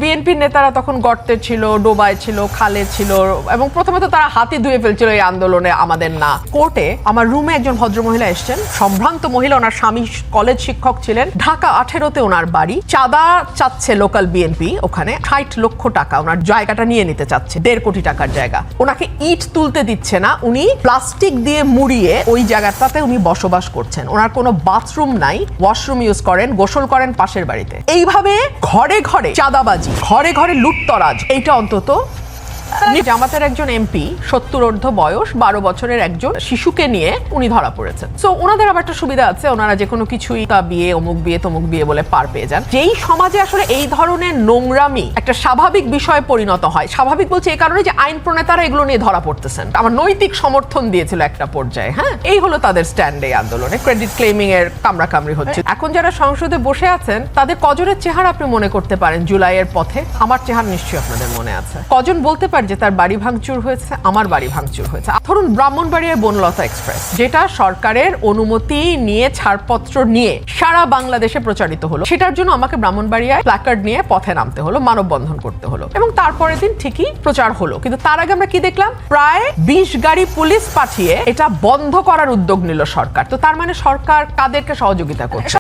বিএনপির নেতারা তখন গর্তে ছিল, ডোবায় ছিল, খালে ছিল এবং প্রথমে তো তারা হাতি ধুয়ে ফেলছিল এই আন্দোলনে আমাদের না। কোর্টে আমার রুমে একজন ভদ্রমহিলা এসেছেন, সম্ভ্রান্ত মহিলা, ওনার স্বামী কলেজ শিক্ষক ছিলেন, ঢাকা 18-তে ওনার বাড়ি, চাঁদা চাচ্ছে লোকাল বিএনপি, ওখানে 60 লক্ষ টাকা ওনার জায়গাটা নিয়ে নিতে চাচ্ছে, 1.5 কোটি টাকার জায়গা। ওনাকে ইট তুলতে দিচ্ছে না, উনি প্লাস্টিক দিয়ে মুড়িয়ে ওই জায়গাটাতে উনি বসবাস করছেন। ওনার কোনো বাথরুম নাই, ওয়াশরুম ইউজ করেন, গোসল করেন পাশের বাড়িতে। এইভাবে ঘরে ঘরে চাঁদাবাজি, ঘরে ঘরে লুটতরাজ, এইটা অন্তত জামাতের একজন এমপি 70 বয়স 12 বছরের একজন শিশুকে নিয়ে উনি ধরা পড়েছেন। সো ওনাদের আবার একটা সুবিধা আছে, ওনারা যে কোনো কিছুই তা বিয়ে, অমুক বিয়ে, তমুক বিয়ে বলে পার পেয়ে যান। যেই সমাজে আসলে এই ধরনের নোংরামি একটা স্বাভাবিক বিষয়ে পরিণত হয়, স্বাভাবিক বলছে এই কারণে যে আইন প্রণেতারা এগুলো নিয়ে ধরা পড়তেছেন, আমার নৈতিক সমর্থন দিয়েছিল একটা পর্যায়ে। হ্যাঁ, এই হলো তাদের স্ট্যান্ড এই আন্দোলনে। ক্রেডিট ক্লেমিং এর কামড়াকামড়ি হচ্ছে। এখন যারা সংসদে বসে আছেন তাদের কজনের চেহারা আপনি মনে করতে পারেন জুলাইয়ের পথে? আমার চেহারা নিশ্চয়ই আপনাদের মনে আছে। কজন বলতে পারে যে তার বাড়ি ভাঙচুর হয়েছে? আমার বাড়ি ভাঙচুর হয়েছে। ধরুন ব্রাহ্মণবাড়িয়ার বনলতা এক্সপ্রেস, যেটা সরকারের অনুমতি নিয়ে, ছাড়পত্র নিয়ে সারা বাংলাদেশে প্রচারিত হলো, সেটার জন্য আমাকে ব্রাহ্মণবাড়িয়ায় প্ল্যাকার্ড নিয়ে পথে নামতে হলো, মানববন্ধন করতে হলো, এবং তারপরের দিন ঠিকই প্রচার হলো। কিন্তু তার আগে আমরা কি দেখলাম? প্রায় 20 গাড়ি পুলিশ পাঠিয়ে এটা বন্ধ করার উদ্যোগ নিল সরকার। তো তার মানে সরকার কাদেরকে সহযোগিতা করছে?